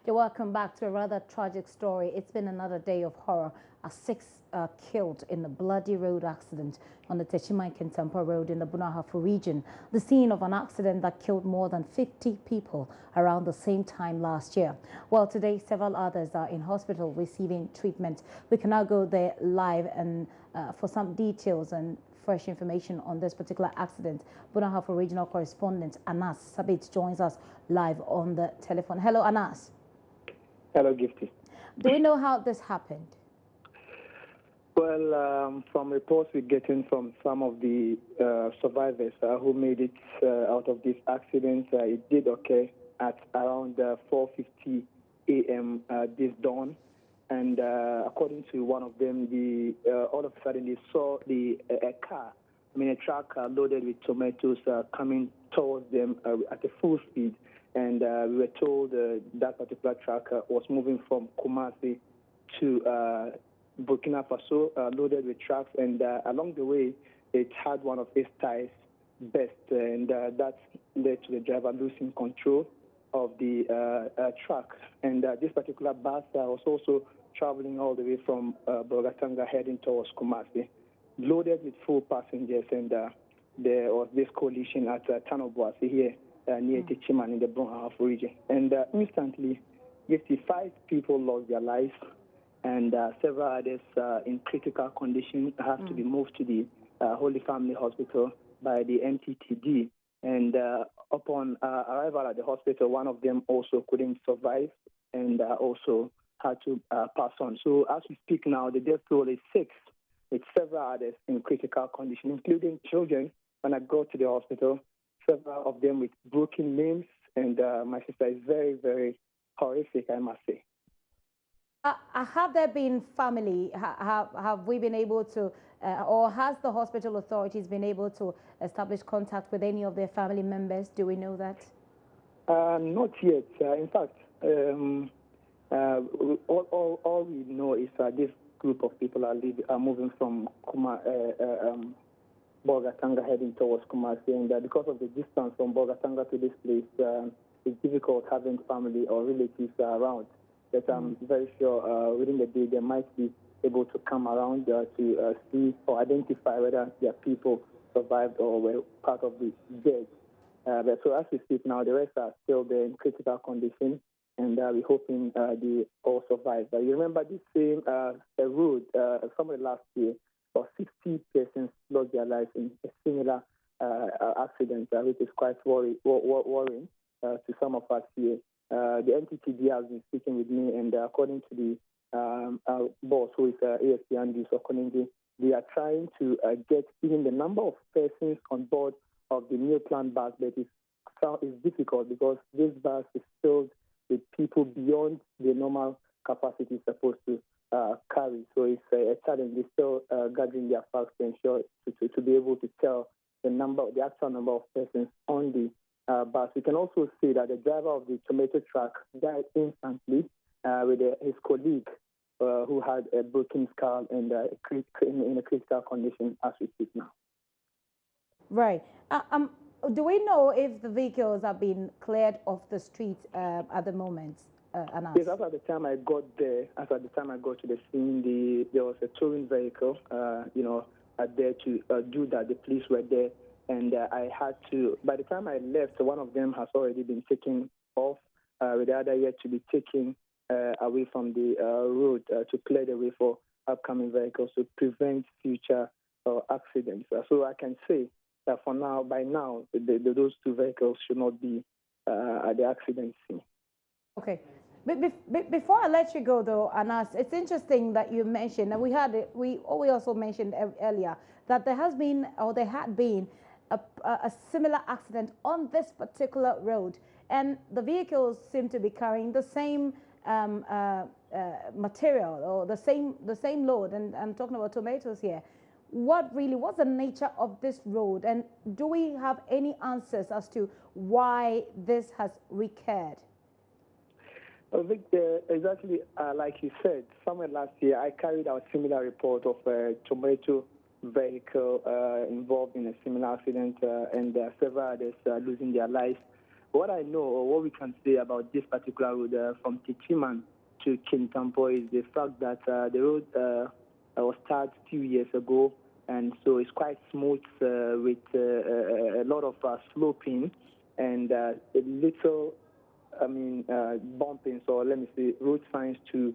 You're welcome back to a rather tragic story. It's been another day of horror. Six killed in a bloody road accident on the Techiman Kintampo Road in the Bunahafu region, the scene of an accident that killed more than 50 people around the same time last year. Well, today, several others are in hospital receiving treatment. We can now go there live and for some details and fresh information on this particular accident. Bunahafu regional correspondent Anas Sabit joins us live on the telephone. Hello, Anas. Hello, Gifty. Do we know how this happened? Well, from reports we're getting from some of the survivors who made it out of this accident, it did occur at around 4:50 a.m. This dawn. And according to one of them, all of a sudden they saw a truck loaded with tomatoes coming towards them at a full speed. And we were told that particular truck was moving from Kumasi to Burkina Faso, loaded with trucks. And along the way, it had one of its tires burst, and that led to the driver losing control of the truck. And this particular bus was also traveling all the way from Bogatanga heading towards Kumasi, loaded with full passengers. And there was this collision at Tanoboasi here near Techiman in the Bunahafu region. And instantly, 55 people lost their lives, and several others in critical condition have to be moved to the Holy Family Hospital by the MTTD. And upon arrival at the hospital, one of them also couldn't survive and also had to pass on. So as we speak now, the death toll is 6, with several others in critical condition, including children. When I go to the hospital, several of them with broken limbs, and my sister is very, very horrific, I must say. Have there been family? Have we been able to, or has the hospital authorities been able to establish contact with any of their family members? Do we know that? Not yet. In fact, all we know is this group of people are moving from Bogatanga heading towards Kumasi, and because of the distance from Bogatanga to this place, it's difficult having family or relatives around. But I'm very sure within the day they might be able to come around to see or identify whether their people survived or were part of the dead. But so as we speak now, the rest are still there in critical condition, and we're hoping they all survive. But you remember this same road, somewhere last year, about 60 persons lost their lives in a similar accident, which is quite worrying to some of us here. The NTTD has been speaking with me, and according to the boss, who is ASP Andrews Okonenge, they are trying to get even the number of persons on board of the new planned bus, but it's difficult because this bus is filled with people beyond the normal capacity supposed to carry. So it's a challenge. They're still gathering their facts to ensure to be able to tell the actual number of persons on the bus. We can also see that the driver of the tomato truck died instantly with his colleague who had a broken skull and in a critical condition as we speak now. Right. Do we know if the vehicles have been cleared off the street at the moment? Yes, as at the time I got there, to the scene, there was a towing vehicle, there to do that. The police were there. And I had to, by the time I left, one of them has already been taken off, with the other yet to be taken away from the road to clear the way for upcoming vehicles to prevent future accidents. So I can say that by now, those two vehicles should not be at the accident scene. Okay. Before I let you go, though, Anas, it's interesting that you mentioned, and we also mentioned earlier that there had been a similar accident on this particular road, and the vehicles seem to be carrying the same material or the same load. And I'm talking about tomatoes here. What's the nature of this road, and do we have any answers as to why this has recurred? I think exactly like you said, somewhere last year I carried out a similar report of a tomato vehicle involved in a similar accident, and several others losing their lives. what I know or what we can say about this particular road from Techiman to Kintampo is the fact that the road was started a few years ago, and so it's quite smooth with a lot of sloping and a little, bumping, so let me say road signs to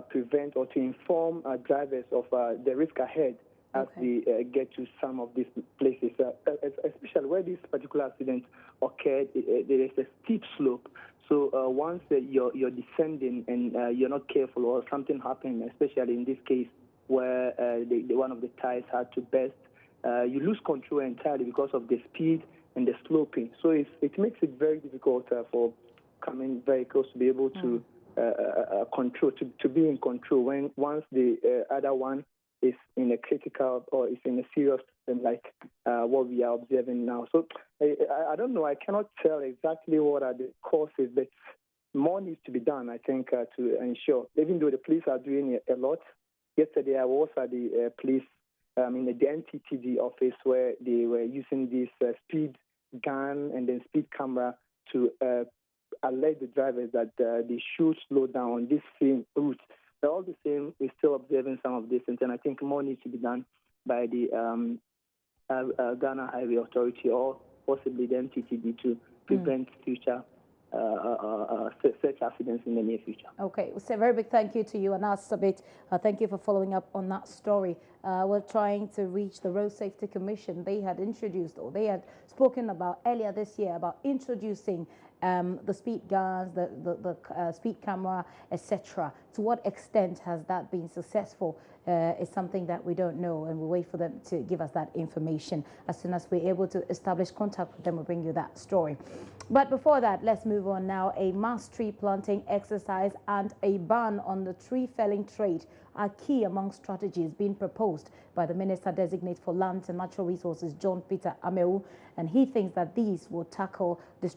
prevent or to inform drivers of the risk ahead as they get to some of these places, especially where this particular accident occurred. There is a steep slope, so once you're descending and you're not careful or something happened, especially in this case where one of the tires had to burst, you lose control entirely because of the speed and the sloping. So it makes it very difficult for coming vehicles to be able to control, to be in control when once the other one is in a critical or is in a serious problem like what we are observing now. So I don't know. I cannot tell exactly what are the causes, but more needs to be done, I think, to ensure. Even though the police are doing a lot. Yesterday I was at the police, in the NTTD office where they were using this speed gun and then speed camera to alert the drivers that they should slow down on this same route. But all the same, we're still observing some of this, and I think more needs to be done by the Ghana Highway Authority or possibly the NTTD to prevent future such accidents in the near future. Okay, so a very big thank you to you, and Sabit. Thank you for following up on that story. We're trying to reach the Road Safety Commission. They had introduced, or they had spoken about earlier this year about introducing the speed guns, the speed camera, etc. To what extent has that been successful is something that we don't know, and we'll wait for them to give us that information. As soon as we're able to establish contact with them, we'll bring you that story. But before that, let's move on now. A mass tree planting exercise and a ban on the tree felling trade are key among strategies being proposed by the Minister Designate for Lands and Natural Resources, John Peter Amewu, and he thinks that these will tackle the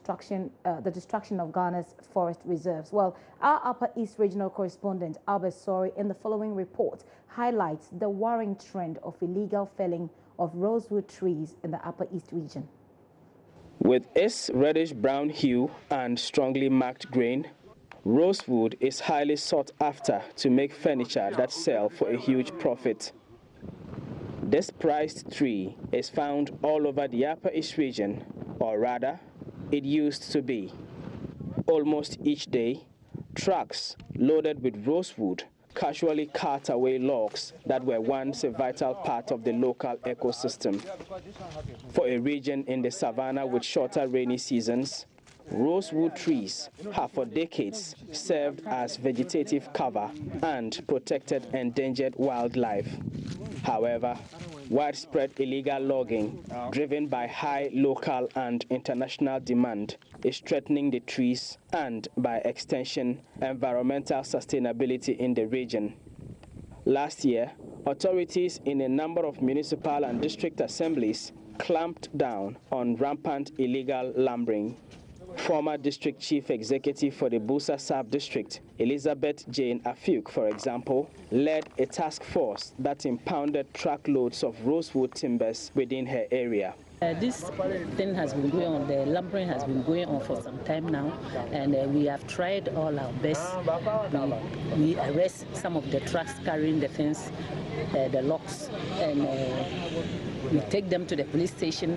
destruction of Ghana's forest reserves. Well, our Upper East Regional Correspondent, Albert Sori, in the following report, highlights the worrying trend of illegal felling of rosewood trees in the Upper East region. With its reddish-brown hue and strongly marked grain, rosewood is highly sought after to make furniture that sell for a huge profit. This prized tree is found all over the Upper East region, or rather, it used to be. Almost each day, trucks loaded with rosewood casually cart away logs that were once a vital part of the local ecosystem. For a region in the savannah with shorter rainy seasons, rosewood trees have for decades served as vegetative cover and protected endangered wildlife. However, widespread illegal logging, driven by high local and international demand, is threatening the trees and, by extension, environmental sustainability in the region. Last year, authorities in a number of municipal and district assemblies clamped down on rampant illegal lumbering. Former District Chief Executive for the Busa Sub-District, Elizabeth Jane Afuk, for example, led a task force that impounded truckloads of rosewood timbers within her area. This thing has been going on, the lumbering has been going on for some time now, and we have tried all our best. We arrest some of the trucks carrying the things, the logs, and we take them to the police station.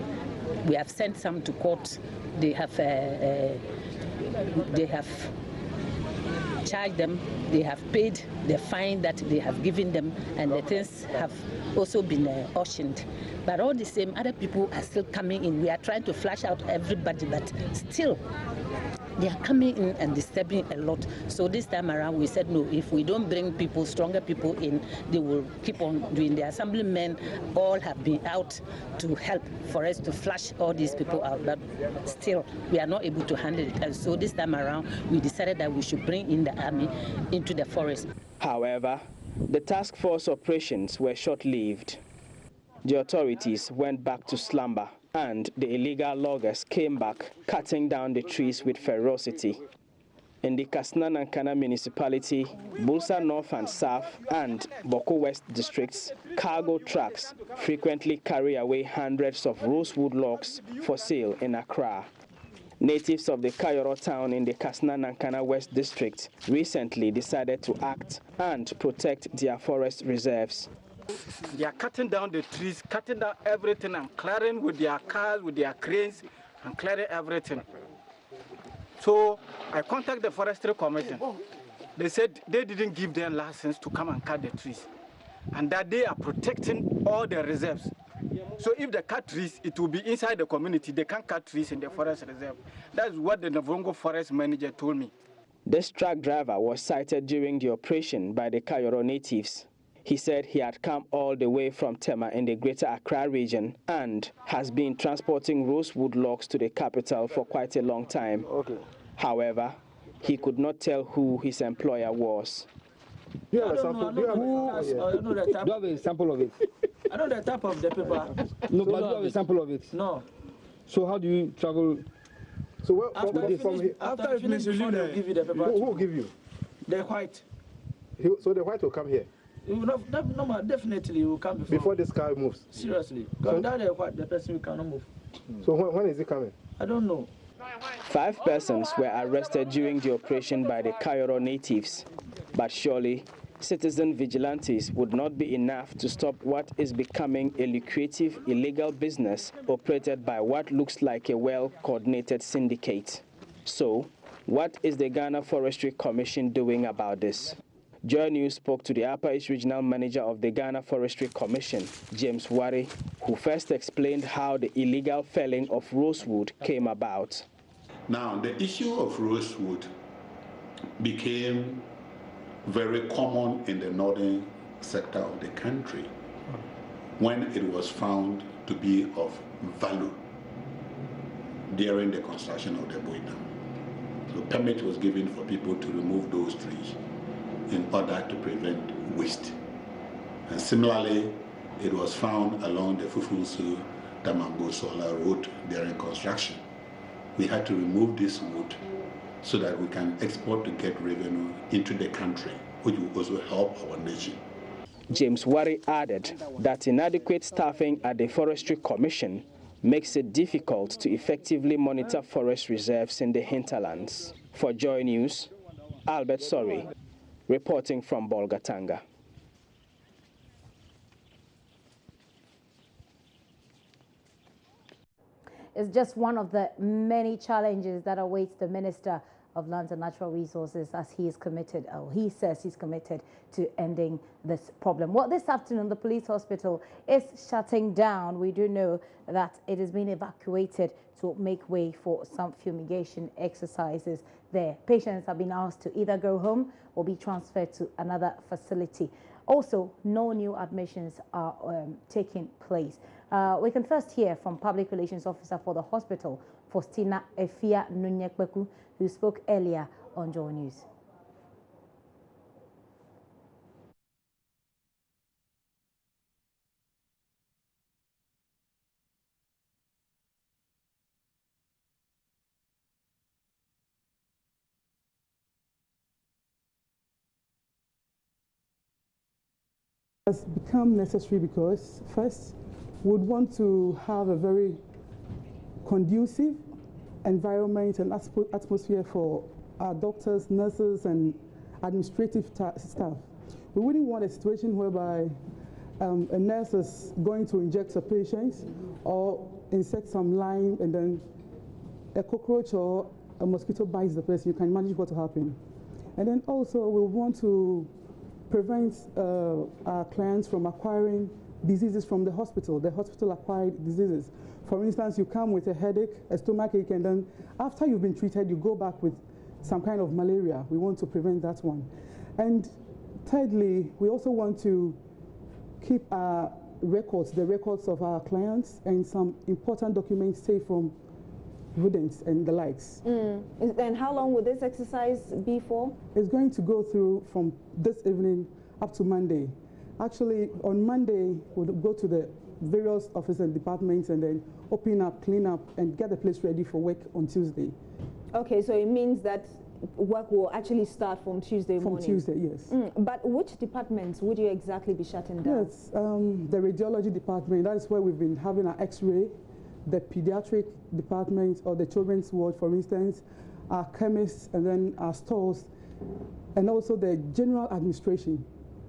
We have sent some to court. They have charged them, they have paid the fine that they have given them, and the things have also been auctioned. But all the same, other people are still coming in. We are trying to flush out everybody, but still they are coming in and disturbing a lot. So this time around, we said, no, if we don't bring people, stronger people in, they will keep on doing. The assemblymen all have been out to help for us to flush all these people out, but still, we are not able to handle it. And so this time around, we decided that we should bring in the army into the forest. However, the task force operations were short-lived. The authorities went back to slumber, and the illegal loggers came back, cutting down the trees with ferocity. In the Kasna Nankana municipality, Bulsa North and South, and Boko West districts, cargo trucks frequently carry away hundreds of rosewood logs for sale in Accra. Natives of the Kayoro town in the Kasna-Nankana West district recently decided to act and protect their forest reserves. They are cutting down the trees, cutting down everything and clearing with their cars, with their cranes, and clearing everything. So I contacted the Forestry Commission. They said they didn't give them license to come and cut the trees, and that they are protecting all the reserves. So if they cut trees, it will be inside the community. They can't cut trees in the forest reserve. That's what the Navrongo forest manager told me. This truck driver was cited during the operation by the Kayoro natives. He said he had come all the way from Tema in the Greater Accra region and has been transporting rosewood logs to the capital for quite a long time. Okay. However, he could not tell who his employer was. Do you have a sample? Do you have a sample of it? I know the type of the paper. No, but do you have a sample of it? No. So how do you travel? So where, After you finish, before they give you the paper. Who will give you? The white. So the white will come here? No, definitely will come before this car moves? Seriously. Because without the white, the person cannot move. So when is it coming? I don't know. 5 persons were arrested during the operation by the Kayoro natives, but surely citizen vigilantes would not be enough to stop what is becoming a lucrative illegal business operated by what looks like a well-coordinated syndicate. So, what is the Ghana Forestry Commission doing about this? Joy News spoke to the Upper East Regional Manager of the Ghana Forestry Commission, James Wari, who first explained how the illegal felling of rosewood came about. Now, the issue of rosewood became very common in the northern sector of the country when it was found to be of value during the construction of the Boy Dam. So permit was given for people to remove those trees in order to prevent waste. And similarly, it was found along the Fufunsu-Tamango-Sola road during construction. We had to remove this wood so that we can export to get revenue into the country, which will also help our nation. James Wari added that inadequate staffing at the Forestry Commission makes it difficult to effectively monitor forest reserves in the hinterlands. For Joy News, Albert Sorry, reporting from Bolgatanga. It's just one of the many challenges that awaits the Minister of Lands and Natural Resources as he is committed, or he says he's committed to ending this problem. Well, this afternoon, the police hospital is shutting down. We do know that it has been evacuated to make way for some fumigation exercises there. Patients have been asked to either go home or be transferred to another facility. Also, no new admissions are taking place. We can first hear from Public Relations Officer for the hospital, Faustina Efia Nunyekbeku, who spoke earlier on Joy News. Has become necessary because, first, we would want to have a very conducive environment and atmosphere for our doctors, nurses, and administrative staff. We wouldn't want a situation whereby a nurse is going to inject a patient or insert some lime and then a cockroach or a mosquito bites the person. You can imagine what will happen. And then also we want to prevent our clients from acquiring diseases from the hospital-acquired diseases. For instance, you come with a headache, a stomachache, and then after you've been treated, you go back with some kind of malaria. We want to prevent that one. And thirdly, we also want to keep our records, the records of our clients, and some important documents safe from rodents and the likes. And how long will this exercise be for? It's going to go through from this evening up to Monday. Actually, on Monday, we'll go to the various offices and departments and then open up, clean up, and get the place ready for work on Tuesday. Okay, so it means that work will actually start from Tuesday morning? From Tuesday, yes. But which departments would you exactly be shutting down? Yes, the radiology department. That is where we've been having our X-ray, the pediatric department or the children's ward, for instance, our chemists, and then our stores, and also the general administration,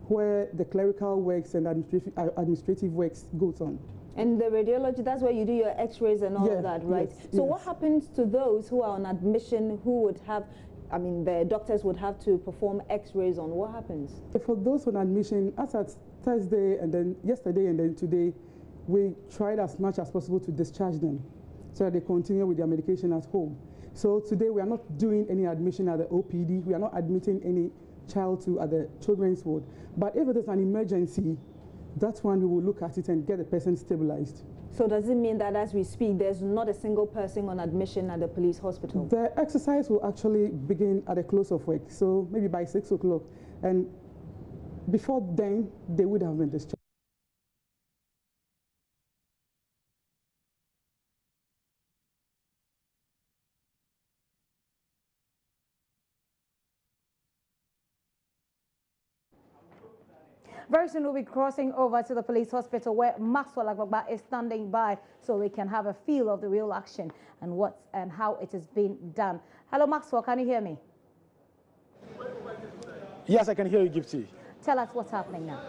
where the clerical works and administrative works goes on. And the radiology, that's where you do your x-rays and all of that, right? Yes, so yes. what happens to those who are on admission who would have, I mean, the doctors would have to perform x-rays on? What happens? For those on admission, as at Thursday and then yesterday and then today, we tried as much as possible to discharge them so that they continue with their medication at home. So today we are not doing any admission at the OPD. We are not admitting any child to at the children's ward. But if it is an emergency, that's when we will look at it and get the person stabilized. So does it mean that as we speak, there's not a single person on admission at the police hospital? The exercise will actually begin at the close of work, so maybe by 6 o'clock. And before then, they would have been discharged. Very soon we'll be crossing over to the police hospital where Maxwell Agbagba is standing by so we can have a feel of the real action and how it is being done. Hello Maxwell, can you hear me? Yes, I can hear you, Gifty. Tell us what's happening now.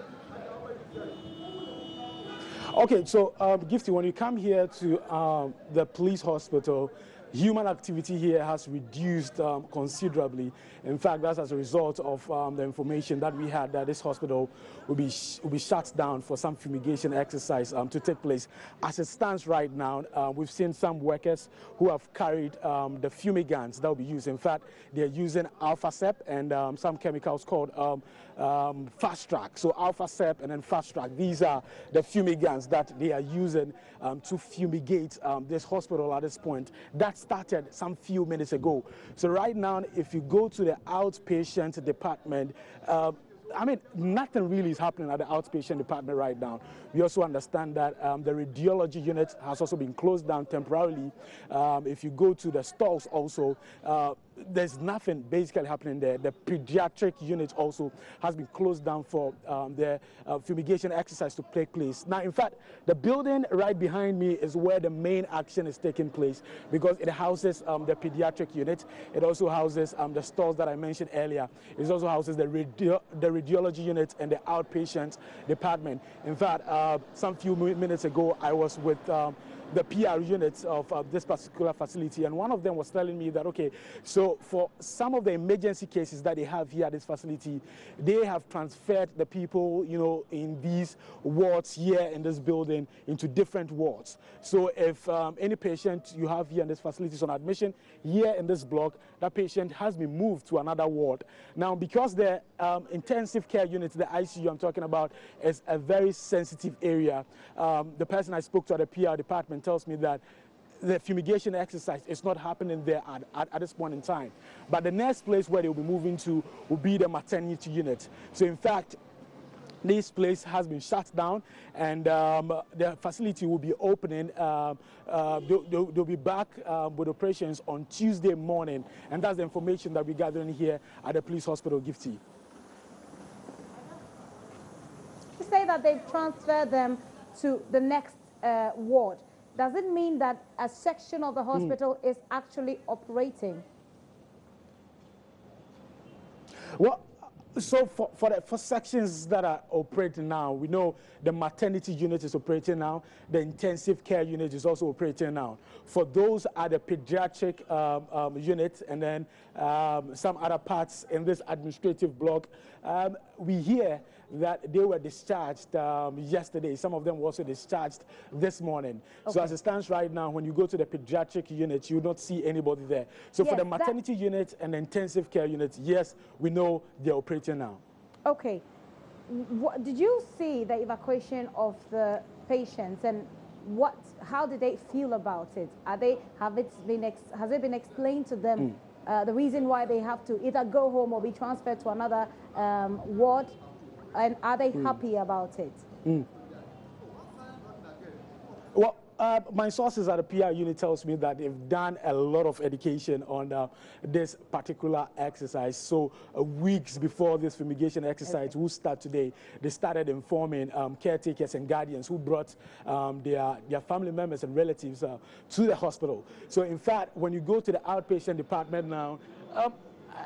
Okay, so Gifty, when you come here to the police hospital, human activity here has reduced considerably. In fact, that's as a result of the information that we had that this hospital will be shut down for some fumigation exercise to take place. As it stands right now, we've seen some workers who have carried the fumigants that will be used. In fact, they're using Alpha Sep and some chemicals called Fast Track. So Alpha Sep and then Fast Track, these are the fumigants that they are using to fumigate this hospital at this point. That started some few minutes ago. So right now, if you go to the outpatient department, I mean, nothing really is happening at the outpatient department right now. We also understand that the radiology unit has also been closed down temporarily. If you go to the stalls also, there's nothing basically happening there. The pediatric unit also has been closed down for the fumigation exercise to take place. Now, in fact, the building right behind me is where the main action is taking place because it houses the pediatric unit. It also houses the stalls that I mentioned earlier. It also houses the radiology unit and the outpatient department. In fact, some few minutes ago, I was with the PR units of this particular facility, and one of them was telling me that, okay, so for some of the emergency cases that they have here at this facility, they have transferred the people, you know, in these wards here in this building into different wards. So if any patient you have here in this facility is on admission here in this block, that patient has been moved to another ward. Now, because the intensive care unit, the ICU I'm talking about, is a very sensitive area, the person I spoke to at the PR department tells me that the fumigation exercise is not happening there at this point in time. But the next place where they'll be moving to will be the maternity unit. So in fact, this place has been shut down, and the facility will be opening. They'll be back with operations on Tuesday morning, and that's the information that we're gathering here at the police hospital, Gifty. You say that they've transferred them to the next ward. Does it mean that a section of the hospital is actually operating? Well, so for sections that are operating now, we know the maternity unit is operating now, the intensive care unit is also operating now. For those are the pediatric unit and then some other parts in this administrative block, we hear that they were discharged yesterday. Some of them were also discharged this morning. Okay. So as it stands right now, when you go to the pediatric unit, you will not see anybody there. So yes, for the maternity unit and the intensive care unit, yes, we know they're operating now. Okay. Did you see the evacuation of the patients, and how did they feel about it? Has it been explained to them the reason why they have to either go home or be transferred to another ward? And are they happy about it? Well, my sources at the PR unit tells me that they've done a lot of education on this particular exercise. So weeks before this fumigation exercise will start today, they started informing caretakers and guardians who brought their family members and relatives to the hospital. So in fact, when you go to the outpatient department now,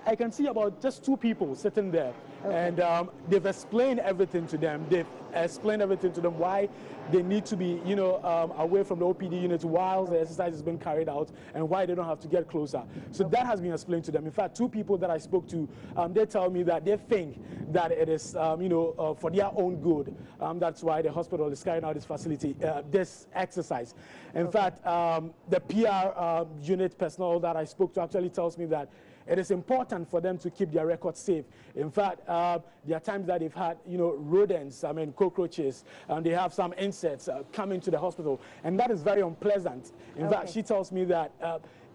I can see about just 2 people sitting there, and they've explained everything to them. They've explained everything to them why they need to be, away from the OPD unit while the exercise is being carried out, and why they don't have to get closer. So that has been explained to them. In fact, 2 people that I spoke to, they tell me that they think that it is, for their own good. That's why the hospital is carrying out this facility, this exercise. In fact, the PR unit personnel that I spoke to actually tells me that it is important for them to keep their records safe. In fact, there are times that they've had, rodents, cockroaches, and they have some insects coming to the hospital, and that is very unpleasant. In fact, she tells me that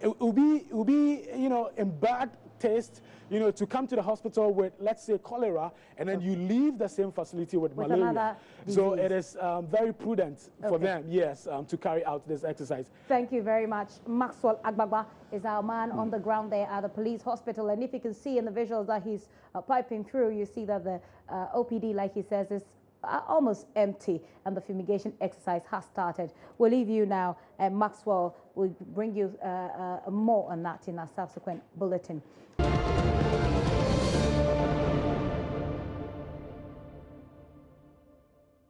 it will be, in bad taste, to come to the hospital with, let's say, cholera, and then you leave the same facility with malaria. So it is very prudent for them, yes, to carry out this exercise. Thank you very much. Maxwell Agbagba is our man on the ground there at the police hospital. And if you can see in the visuals that he's piping through, you see that the OPD, like he says, is almost empty, and the fumigation exercise has started. We'll leave you now, and Maxwell will bring you more on that in our subsequent bulletin.